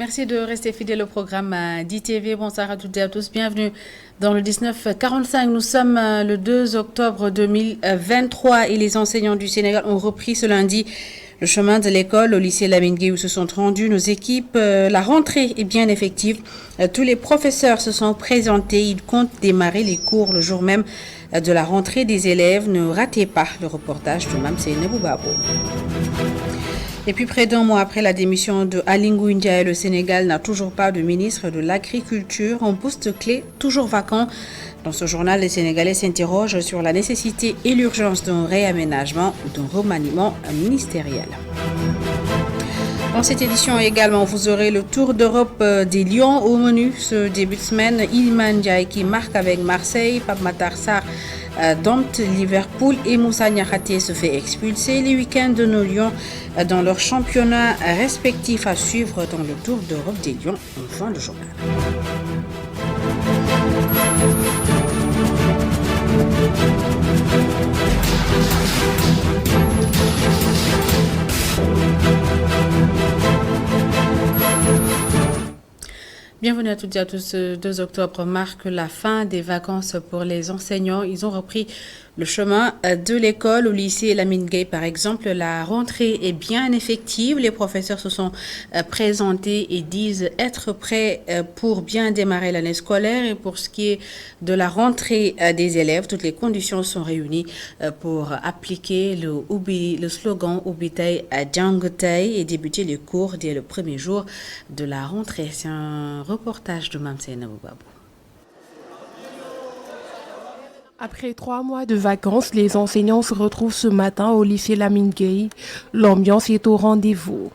Merci de rester fidèle au programme d'ITV. Bonsoir à toutes et à tous. Bienvenue dans le 1945. Nous sommes le 2 octobre 2023 et les enseignants du Sénégal ont repris ce lundi le chemin de l'école au lycée Lamine Gueye où se sont rendus nos équipes. La rentrée est bien effective. Tous les professeurs se sont présentés. Ils comptent démarrer les cours le jour même de la rentrée des élèves. Ne ratez pas le reportage de Mme Seynabou Babo. Et puis près d'un mois après la démission de Aly Ngouille Ndiaye, le Sénégal n'a toujours pas de ministre de l'Agriculture. Un poste clé toujours vacant. Dans ce journal, les Sénégalais s'interrogent sur la nécessité et l'urgence d'un réaménagement ou d'un remaniement ministériel. Dans cette édition également, vous aurez le Tour d'Europe des Lions au menu ce début de semaine. Iliman Ndiaye qui marque avec Marseille, Pape Matar Sarr dompte Liverpool et Moussa Niakhaté se fait expulser. Les week-ends de nos Lions dans leur championnat respectif à suivre dans le Tour d'Europe des Lions en fin de journal. Bienvenue à toutes et à tous. Ce 2 octobre marque la fin des vacances pour les enseignants. Ils ont repris le chemin de l'école au lycée Lamine Gueye, par exemple. La rentrée est bien effective. Les professeurs se sont présentés et disent être prêts pour bien démarrer l'année scolaire. Et pour ce qui est de la rentrée des élèves, toutes les conditions sont réunies pour appliquer le slogan Ubitay Djangutay et débuter les cours dès le premier jour de la rentrée. C'est un reportage de Mme Seynabou Babo. Après 3 mois de vacances, les enseignants se retrouvent ce matin au lycée Lamine Gueye. L'ambiance est au rendez-vous.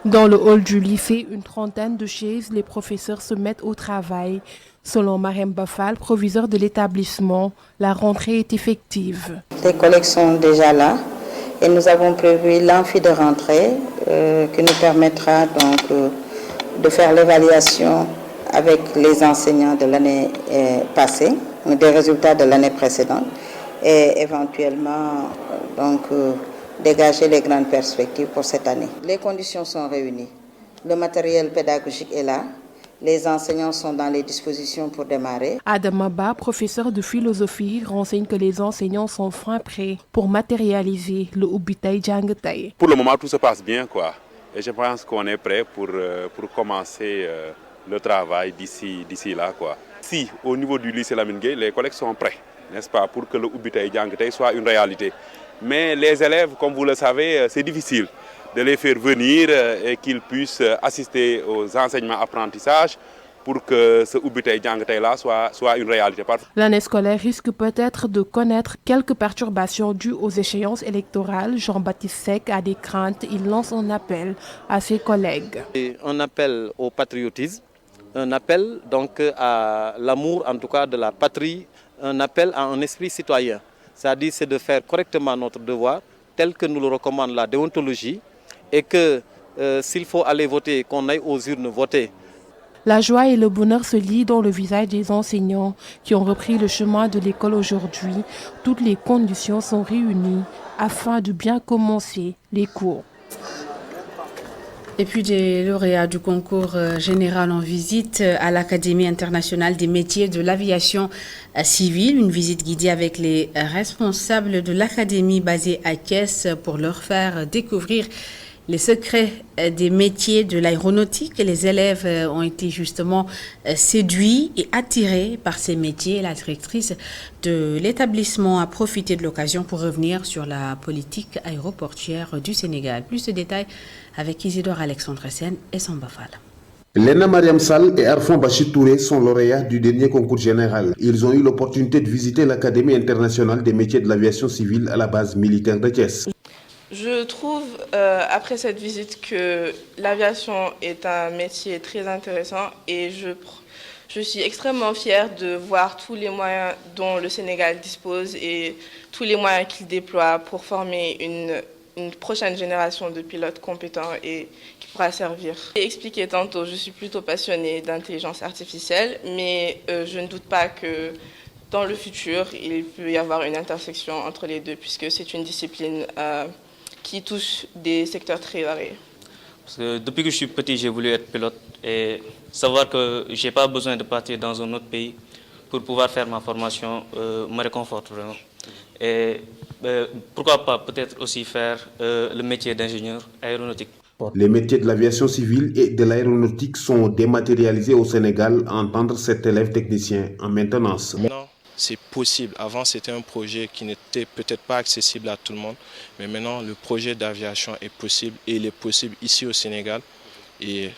Dans le hall du lycée, une trentaine de chaises, les professeurs se mettent au travail. Selon Marem Bafal, proviseur de l'établissement, la rentrée est effective. Les collègues sont déjà là et nous avons prévu l'amphi de rentrée qui nous permettra donc de faire l'évaluation avec les enseignants de l'année passée, des résultats de l'année précédente et éventuellement dégager les grandes perspectives pour cette année. Les conditions sont réunies. Le matériel pédagogique est là. Les enseignants sont dans les dispositions pour démarrer. Adam Abba, professeur de philosophie, renseigne que les enseignants sont fin prêts pour matérialiser le Ubitay Djangutay. Pour le moment, tout se passe bien, quoi. Et je pense qu'on est prêt pour commencer le travail d'ici là, quoi. Si, au niveau du lycée Lamine Gueye, les collègues sont prêts, n'est-ce pas, pour que le Ubitay Djangutay soit une réalité. Mais les élèves, comme vous le savez, c'est difficile de les faire venir et qu'ils puissent assister aux enseignements apprentissages pour que ce Ubitay Djangutay-là soit une réalité. L'année scolaire risque peut-être de connaître quelques perturbations dues aux échéances électorales. Jean-Baptiste Seck a des craintes. Il lance un appel à ses collègues. Un appel au patriotisme, un appel donc à l'amour en tout cas de la patrie, un appel à un esprit citoyen. C'est-à-dire c'est de faire correctement notre devoir tel que nous le recommande la déontologie et que s'il faut aller voter, qu'on aille aux urnes voter. La joie et le bonheur se lient dans le visage des enseignants qui ont repris le chemin de l'école aujourd'hui. Toutes les conditions sont réunies afin de bien commencer les cours. Et puis des lauréats du concours général en visite à l'Académie internationale des métiers de l'aviation civile. Une visite guidée avec les responsables de l'Académie basée à Thiès pour leur faire découvrir les secrets des métiers de l'aéronautique. Les élèves ont été justement séduits et attirés par ces métiers. La directrice de l'établissement a profité de l'occasion pour revenir sur la politique aéroportuaire du Sénégal. Plus de détails avec Isidore Alexandre Sen et Samba Fall. Lena Mariam Sall et Arfan Bachir Touré sont lauréats du dernier concours général. Ils ont eu l'opportunité de visiter l'Académie internationale des métiers de l'aviation civile à la base militaire de Thiès. Je trouve, après cette visite, que l'aviation est un métier très intéressant et je suis extrêmement fière de voir tous les moyens dont le Sénégal dispose et tous les moyens qu'il déploie pour former une prochaine génération de pilotes compétents et qui pourra servir. J'ai expliqué tantôt, je suis plutôt passionnée d'intelligence artificielle, mais je ne doute pas que dans le futur, il peut y avoir une intersection entre les deux puisque c'est une discipline qui touchent des secteurs très variés. Parce que depuis que je suis petit, j'ai voulu être pilote et savoir que je n'ai pas besoin de partir dans un autre pays pour pouvoir faire ma formation me réconforte vraiment. Et pourquoi pas peut-être aussi faire le métier d'ingénieur aéronautique. Les métiers de l'aviation civile et de l'aéronautique sont dématérialisés au Sénégal, à entendre cet élève technicien en maintenance. Non, c'est possible. Avant, c'était un projet qui n'était peut-être pas accessible à tout le monde, mais maintenant, le projet d'aviation est possible et il est possible ici au Sénégal et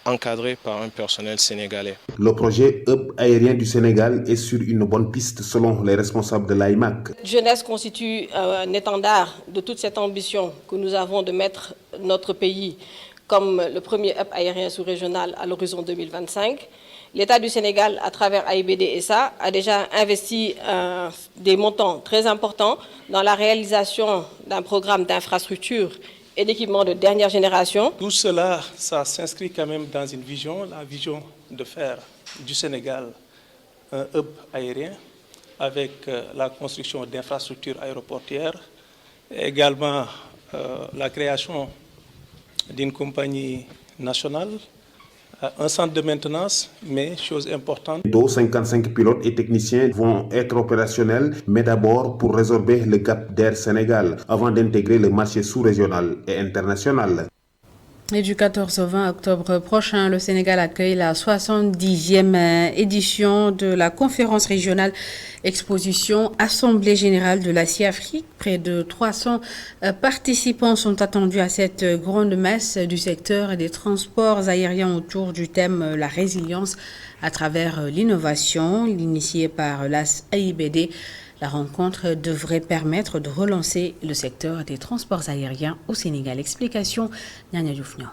encadré par un personnel sénégalais. Le projet Hub aérien du Sénégal est sur une bonne piste selon les responsables de l'AIMAC. Jeunesse constitue un étendard de toute cette ambition que nous avons de mettre notre pays comme le premier hub aérien sous-régional à l'horizon 2025. L'État du Sénégal, à travers AIBD SA, a déjà investi des montants très importants dans la réalisation d'un programme d'infrastructure et d'équipements de dernière génération. Tout cela, ça s'inscrit quand même dans une vision, la vision de faire du Sénégal un hub aérien avec la construction d'infrastructures aéroportuaires, et également la création d'une compagnie nationale, un centre de maintenance, mais chose importante. 55 pilotes et techniciens vont être opérationnels, mais d'abord pour résorber le gap d'Air Sénégal, avant d'intégrer le marché sous-régional et international. Et du 14 au 20 octobre prochain, le Sénégal accueille la 70e édition de la conférence régionale exposition Assemblée générale de l'Asie Afrique. Près de 300 participants sont attendus à cette grande messe du secteur des transports aériens autour du thème la résilience à travers l'innovation, initiée par l'AIBD. La rencontre devrait permettre de relancer le secteur des transports aériens au Sénégal. Explication, Nyanya Dioufnian.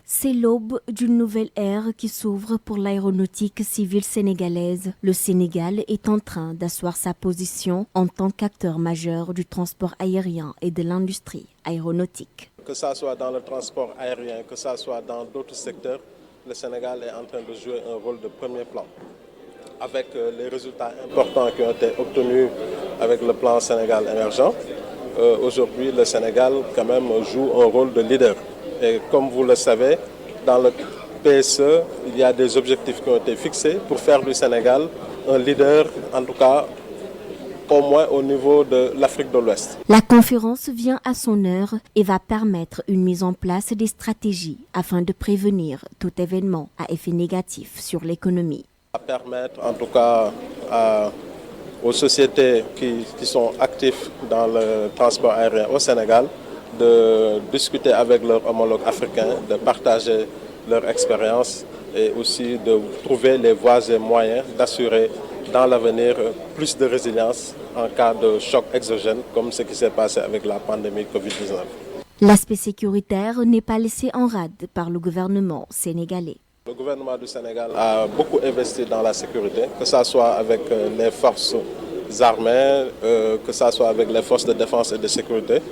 C'est l'aube d'une nouvelle ère qui s'ouvre pour l'aéronautique civile sénégalaise. Le Sénégal est en train d'asseoir sa position en tant qu'acteur majeur du transport aérien et de l'industrie aéronautique. Que ce soit dans le transport aérien, que ce soit dans d'autres secteurs, le Sénégal est en train de jouer un rôle de premier plan. Avec les résultats importants qui ont été obtenus avec le plan Sénégal émergent, aujourd'hui le Sénégal quand même joue un rôle de leader. Et comme vous le savez, dans le PSE, il y a des objectifs qui ont été fixés pour faire du Sénégal un leader, en tout cas au moins au niveau de l'Afrique de l'Ouest. La conférence vient à son heure et va permettre une mise en place des stratégies afin de prévenir tout événement à effet négatif sur l'économie. Permettre en tout cas aux sociétés qui sont actives dans le transport aérien au Sénégal de discuter avec leurs homologues africains, de partager leur expérience et aussi de trouver les voies et moyens d'assurer dans l'avenir plus de résilience en cas de choc exogène comme ce qui s'est passé avec la pandémie Covid-19. L'aspect sécuritaire n'est pas laissé en rade par le gouvernement sénégalais. Le gouvernement du Sénégal a beaucoup investi dans la sécurité, que ce soit avec les forces armées, que ce soit avec les forces de défense et de sécurité.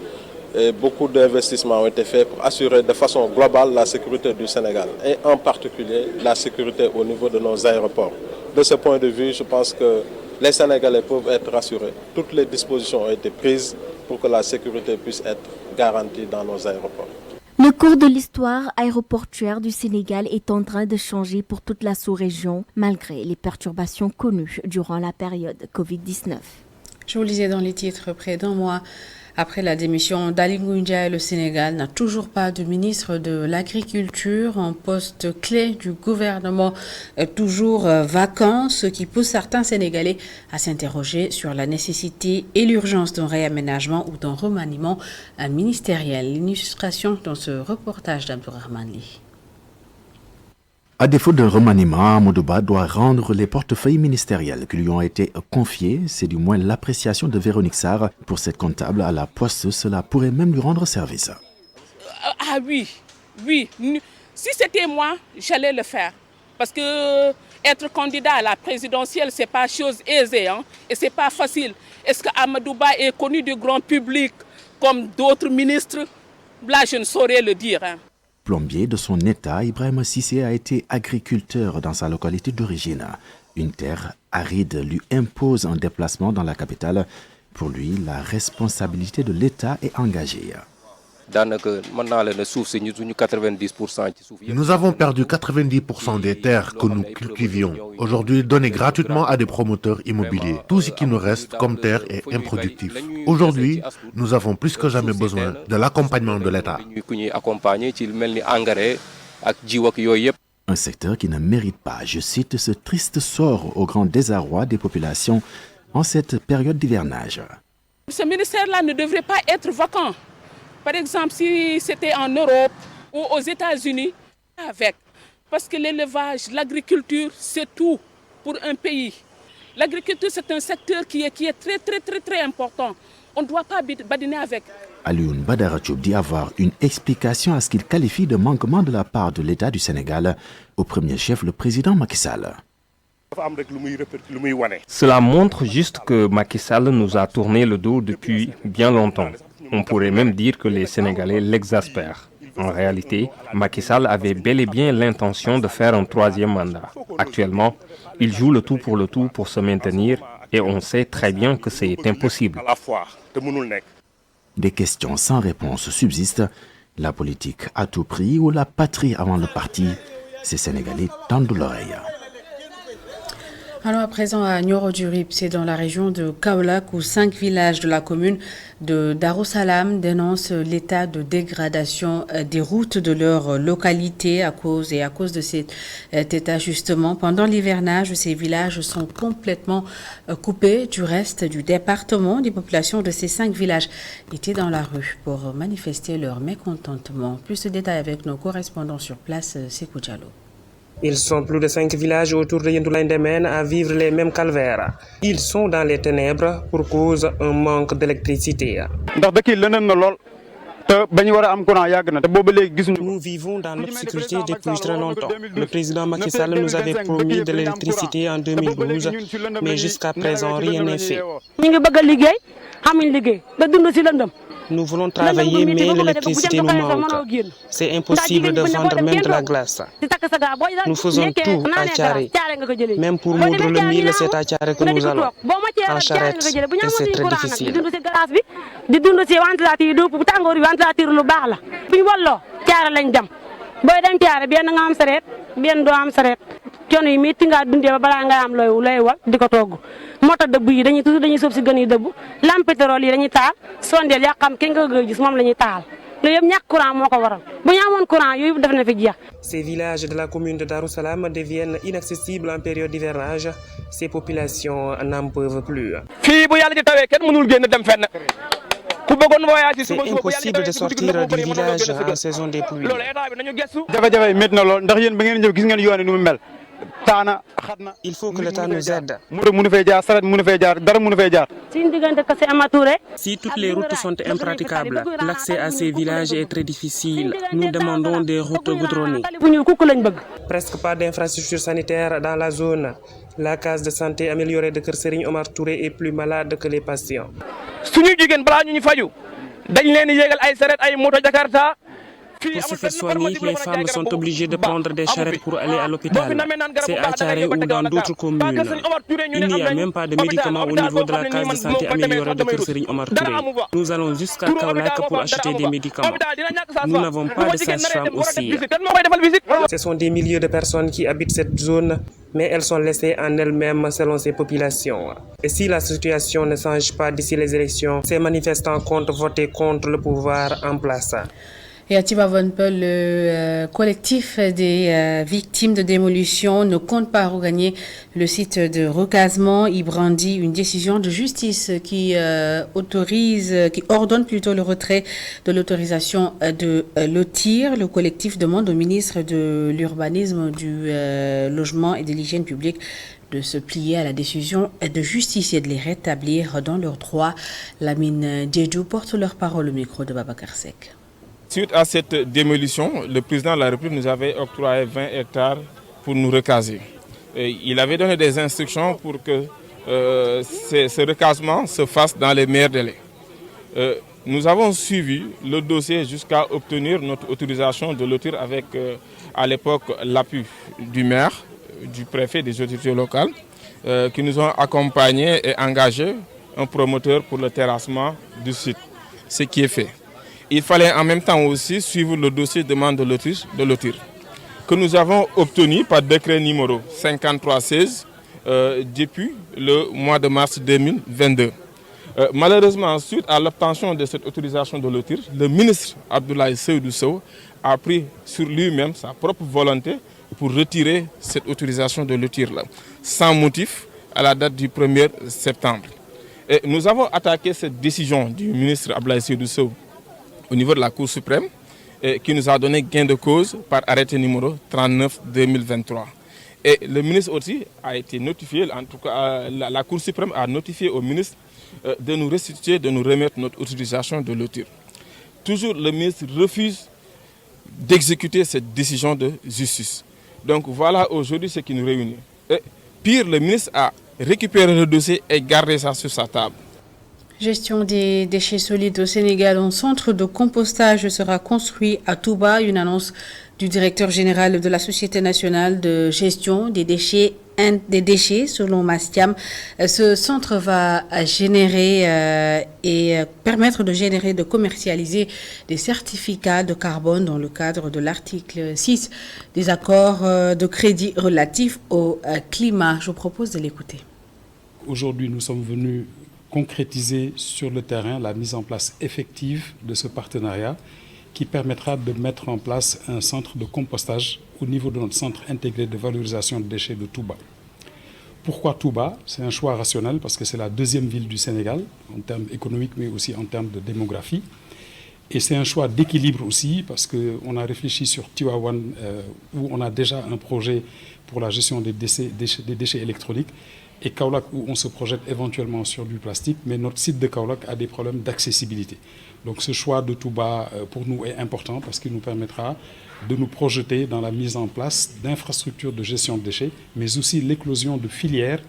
Et beaucoup d'investissements ont été faits pour assurer de façon globale la sécurité du Sénégal et en particulier la sécurité au niveau de nos aéroports. De ce point de vue, je pense que les Sénégalais peuvent être rassurés. Toutes les dispositions ont été prises pour que la sécurité puisse être garantie dans nos aéroports. Le cours de l'histoire aéroportuaire du Sénégal est en train de changer pour toute la sous-région, malgré les perturbations connues durant la période Covid-19. Je vous lisais dans les titres, près d'un mois après la démission d'Aly Ngouille Ndiaye, le Sénégal n'a toujours pas de ministre de l'Agriculture, un poste clé du gouvernement toujours vacant, ce qui pousse certains Sénégalais à s'interroger sur la nécessité et l'urgence d'un réaménagement ou d'un remaniement ministériel. L'illustration dans ce reportage d'Abdourahmane Ly. À défaut d'un remaniement, Amadouba doit rendre les portefeuilles ministériels qui lui ont été confiés. C'est du moins l'appréciation de Véronique Sarr. Pour cette comptable à la Poste, cela pourrait même lui rendre service. Ah oui. Si c'était moi, j'allais le faire. Parce que être candidat à la présidentielle, c'est pas chose aisée, hein, et c'est pas facile. Est-ce que Amadouba est connu du grand public comme d'autres ministres? Là, je ne saurais le dire. Hein. Plombier de son état, Ibrahima Cissé a été agriculteur dans sa localité d'origine. Une terre aride lui impose un déplacement dans la capitale. Pour lui, la responsabilité de l'État est engagée. Nous avons perdu 90% des terres que nous cultivions. Aujourd'hui, données gratuitement à des promoteurs immobiliers. Tout ce qui nous reste comme terre est improductif. Aujourd'hui, nous avons plus que jamais besoin de l'accompagnement de l'État. Un secteur qui ne mérite pas, je cite, ce triste sort au grand désarroi des populations en cette période d'hivernage. Ce ministère-là ne devrait pas être vacant. Par exemple, si c'était en Europe ou aux États-Unis, parce que l'élevage, l'agriculture, c'est tout pour un pays. L'agriculture, c'est un secteur qui est très important. On ne doit pas badiner avec. Alioune Badara Diop dit avoir une explication à ce qu'il qualifie de manquement de la part de l'État du Sénégal, au premier chef le président Macky Sall. Cela montre juste que Macky Sall nous a tourné le dos depuis bien longtemps. On pourrait même dire que les Sénégalais l'exaspèrent. En réalité, Macky Sall avait bel et bien l'intention de faire un troisième mandat. Actuellement, il joue le tout pour se maintenir et on sait très bien que c'est impossible. Des questions sans réponse subsistent. La politique à tout prix ou la patrie avant le parti? Ces Sénégalais tendent l'oreille. Alors à présent à Nioro-du-Rip, c'est dans la région de Kaolack où 5 villages de la commune de Darussalam dénoncent l'état de dégradation des routes de leur localité à cause de cet état justement. Pendant l'hivernage, ces villages sont complètement coupés du reste du département. Les populations de ces 5 villages étaient dans la rue pour manifester leur mécontentement. Plus de détails avec nos correspondants sur place, Sekou Diallo. Ils sont plus de 5 villages autour de Yendoulaïndemène à vivre les mêmes calvaires. Ils sont dans les ténèbres pour cause d'un manque d'électricité. Nous vivons dans l'obscurité depuis très longtemps. Le président Macky Sall nous avait promis de l'électricité en 2012, mais jusqu'à présent rien n'est fait. Nous voulons travailler, mais l'électricité nous manque. C'est impossible de vendre même de la glace. Nous faisons tout à Thiaré. Même pour moudre le mil, c'est à Thiaré que nous allons. En charrette, et c'est très difficile. coono yi metti nga dundee ba balaa nga am looy wal di ko togg moto dëbb yi dañuy soob si gën yi dëbb lampe pétrole yi dañuy taal sondeel yaa xam kenn nga gis moom la ñuy taal loolu yëpp ñàkk courant moo ko waral bu ñu amoon courant yooyu def na fi jeex. Ces villages de la commune de Darussalam deviennent inaccessibles en période d'hivernage. Ces populations n'en peuvent plus. fii bu yàlla di tawee kenn mënul génn dem fenn. C'est impossible de sortir du village en saison des pluies. Il faut que l'État nous aide. Si toutes les routes sont impraticables, l'accès à ces villages est très difficile. Nous demandons des routes goudronnées. Presque pas d'infrastructures sanitaires dans la zone. La case de santé améliorée de Kër Serigne Omar Touré est plus malade que les patients. Pour se faire soigner, les femmes sont obligées de prendre des charrettes pour aller à l'hôpital. C'est à Thiaré ou dans d'autres communes. Il n'y a même pas de médicaments au niveau de la case de santé améliorée de Kër Serigne Omar Touré. Nous allons jusqu'à Kaolack pour acheter des médicaments. Nous n'avons pas de sage-femme aussi. Ce sont des milliers de personnes qui habitent cette zone, mais elles sont laissées en elles-mêmes selon ces populations. Et si la situation ne change pas d'ici les élections, ces manifestants comptent voter contre le pouvoir en place. Et à Tibavonpel, le collectif des victimes de démolition ne compte pas regagner le site de recasement. Il brandit une décision de justice qui ordonne plutôt le retrait de l'autorisation de lotir. Le collectif demande au ministre de l'Urbanisme, du Logement et de l'Hygiène publique de se plier à la décision de justice et de les rétablir dans leurs droits. Lamine Diédhiou porte leur parole au micro de Babacar Seck. Suite à cette démolition, le président de la République nous avait octroyé 20 hectares pour nous recaser. Il avait donné des instructions pour que ce recasement se fasse dans les meilleurs délais. Nous avons suivi le dossier jusqu'à obtenir notre autorisation de lotir avec, à l'époque, l'appui du maire, du préfet, des autorités locales, qui nous ont accompagnés et engagé un promoteur pour le terrassement du site, ce qui est fait. il fallait en même temps aussi suivre le dossier de demande de lotir que nous avons obtenu par décret numéro 5316 depuis le mois de mars 2022. Malheureusement, suite à l'obtention de cette autorisation de lotir, le ministre Abdoulaye Seydou Sow a pris sur lui-même sa propre volonté pour retirer cette autorisation de lotir-là, sans motif, à la date du 1er septembre. Et nous avons attaqué cette décision du ministre Abdoulaye Seydou Sow au niveau de la Cour suprême, qui nous a donné gain de cause par arrêté numéro 39-2023. Et le ministre aussi a été notifié, en tout cas la Cour suprême a notifié au ministre de nous restituer, de nous remettre notre autorisation de lotir. Toujours le ministre refuse d'exécuter cette décision de justice. Donc voilà aujourd'hui ce qui nous réunit. Et pire, le ministre a récupéré le dossier et gardé ça sur sa table. Gestion des déchets solides au Sénégal. Un centre de compostage sera construit à Touba. Une annonce du directeur général de la Société nationale de gestion des déchets selon Mastiam. Ce centre va générer et permettre de générer, de commercialiser des certificats de carbone dans le cadre de l'article 6 des accords de crédit relatifs au climat. Je vous propose de l'écouter. Aujourd'hui, nous sommes venus concrétiser sur le terrain la mise en place effective de ce partenariat qui permettra de mettre en place un centre de compostage au niveau de notre centre intégré de valorisation de déchets de Touba. Pourquoi Touba? C'est un choix rationnel parce que c'est la deuxième ville du Sénégal en termes économiques mais aussi en termes de démographie. Et c'est un choix d'équilibre aussi parce qu'on a réfléchi sur Tivaouane où on a déjà un projet pour la gestion des déchets électroniques et Kaolack où on se projette éventuellement sur du plastique, mais notre site de Kaolack a des problèmes d'accessibilité. Donc ce choix de Touba pour nous est important parce qu'il nous permettra de nous projeter dans la mise en place d'infrastructures de gestion de déchets, mais aussi l'éclosion de filières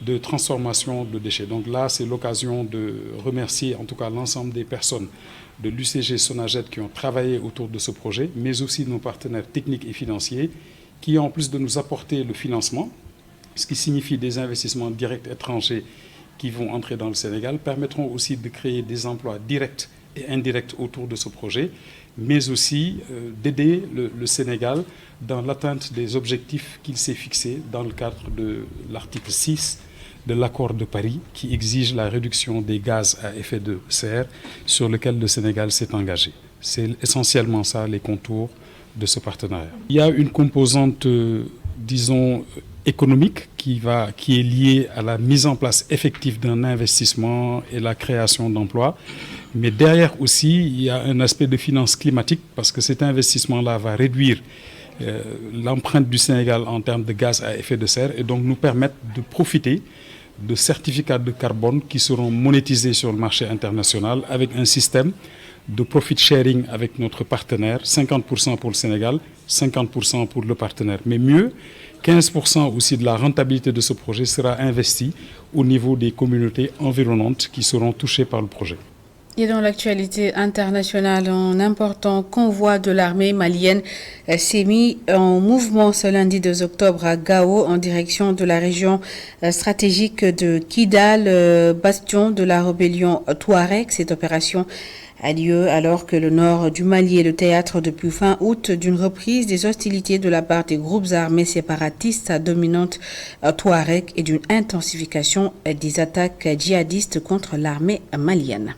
de transformation de déchets. Donc là, c'est l'occasion de remercier en tout cas l'ensemble des personnes de l'UCG Sonaget qui ont travaillé autour de ce projet, mais aussi nos partenaires techniques et financiers qui, en plus de nous apporter le financement, ce qui signifie des investissements directs étrangers qui vont entrer dans le Sénégal, permettront aussi de créer des emplois directs et indirects autour de ce projet, mais aussi d'aider le Sénégal dans l'atteinte des objectifs qu'il s'est fixés dans le cadre de l'article 6 de l'accord de Paris qui exige la réduction des gaz à effet de serre sur lequel le Sénégal s'est engagé. C'est essentiellement ça les contours de ce partenariat. Il y a une composante, disons, économique qui est liée à la mise en place effective d'un investissement et la création d'emplois. Mais derrière aussi, il y a un aspect de finance climatique parce que cet investissement-là va réduire l'empreinte du Sénégal en termes de gaz à effet de serre et donc nous permettre de profiter de certificats de carbone qui seront monétisés sur le marché international avec un système de profit sharing avec notre partenaire, 50% pour le Sénégal, 50% pour le partenaire. Mais mieux, 15% aussi de la rentabilité de ce projet sera investi au niveau des communautés environnantes qui seront touchées par le projet. Et dans l'actualité internationale, un important convoi de l'armée malienne s'est mis en mouvement ce lundi 2 octobre à Gao en direction de la région stratégique de Kidal, bastion de la rébellion Touareg. Cette opération a lieu alors que le nord du Mali est le théâtre depuis fin août d'une reprise des hostilités de la part des groupes armés séparatistes à dominante Touareg et d'une intensification des attaques djihadistes contre l'armée malienne.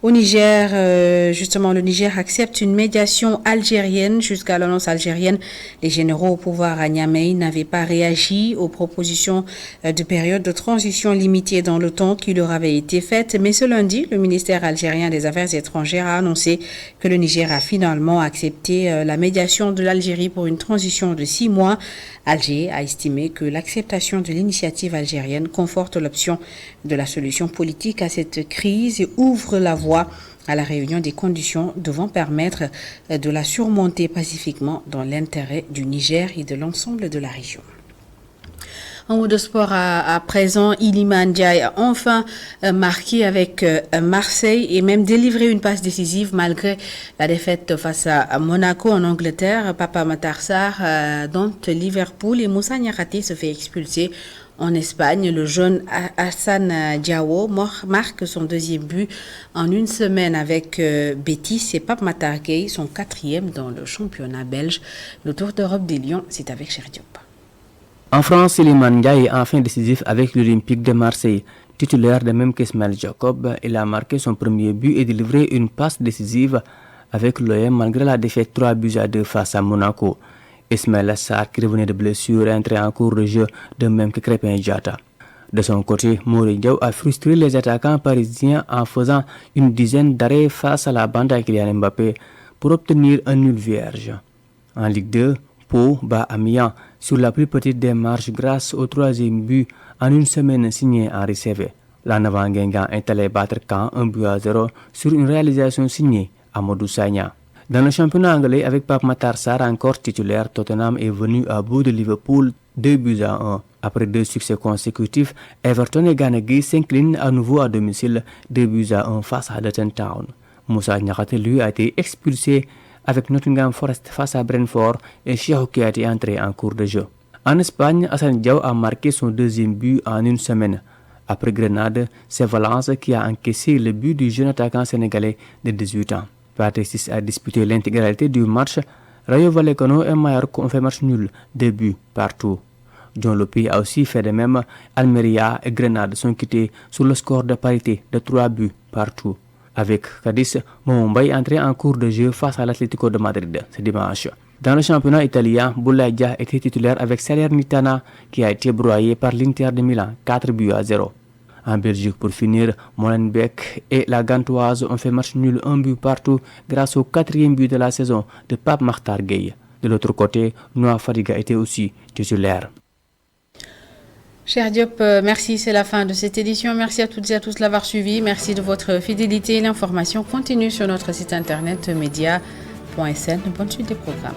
Au Niger, justement, le Niger accepte une médiation algérienne. Jusqu'à l'annonce algérienne, les généraux au pouvoir à Niamey n'avaient pas réagi aux propositions de période de transition limitée dans le temps qui leur avaient été faites. Mais ce lundi, le ministère algérien des Affaires étrangères a annoncé que le Niger a finalement accepté la médiation de l'Algérie pour une transition de 6 mois. Alger a estimé que l'acceptation de l'initiative algérienne conforte l'option de la solution politique à cette crise et ouvre la voie à la réunion des conditions devant permettre de la surmonter pacifiquement dans l'intérêt du Niger et de l'ensemble de la région. Un mot de sport à présent. Iliman Ndiaye a enfin marqué avec Marseille et même délivré une passe décisive malgré la défaite face à Monaco en Angleterre. Papa Matar Sarr dont Liverpool et Moussa Niakhaté se fait expulser. En Espagne, le jeune Hassan Diao marque son deuxième but en une semaine avec Betis et Pape Matar Gueye, son quatrième dans le championnat belge. Le Tour d'Europe des Lions, c'est avec Cheikh Diop. En France, Iliman Ndiaye est enfin décisif avec l'Olympique de Marseille. Titulaire de même qu'Ismaël Jacob, il a marqué son premier but et délivré une passe décisive avec l'OM malgré la défaite 3-2 face à Monaco. Ismaël Sarr, qui revenait de blessure, est entré en cours de jeu, de même que Crépin Diatta. De son côté, Mourinho a frustré les attaquants parisiens en faisant une dizaine d'arrêts face à la bande à Kylian Mbappé pour obtenir un nul vierge. En Ligue 2, Pau bat Amiens sur la plus petite des marches grâce au troisième but en une semaine signé Henri Saivet. La Navanguengan est allé battre Caen 1-0 sur une réalisation signée Amadou Sagna. Dans le championnat anglais, avec Pape Matar Sarr encore titulaire, Tottenham est venu à bout de Liverpool 2-1. Après 2 succès consécutifs, Everton et Gana s'inclinent à nouveau à domicile 2-1 face à Luton Town. Moussa Niakhaté lui a été expulsé avec Nottingham Forest face à Brentford et Cheikhou Kouyaté est entré en cours de jeu. En Espagne, Hassan Diao a marqué son deuxième but en une semaine. Après Grenade, c'est Valence qui a encaissé le but du jeune attaquant sénégalais de 18 ans. Patrice a disputé l'intégralité du match. Rayo Vallecano et Mallorca ont fait match nul, 2 buts partout. John Lopi a aussi fait de même. Almeria et Grenade sont quittés sur le score de parité de 3 buts partout. Avec Cadiz, Mumbai est entré en cours de jeu face à l'Atlético de Madrid ce dimanche. Dans le championnat italien, Boulaye Dia était titulaire avec Salernitana qui a été broyé par l'Inter de Milan 4-0. En Belgique, pour finir, Molenbeek et la Gantoise ont fait match nul 1 but partout grâce au 4e but de la saison de Pape Matar Gueye. De l'autre côté, Noah Fadiga était aussi titulaire. Cher Diop, merci, c'est la fin de cette édition. Merci à toutes et à tous de l'avoir suivi. Merci de votre fidélité. L'information continue sur notre site internet media.sn. Bonne suite des programmes.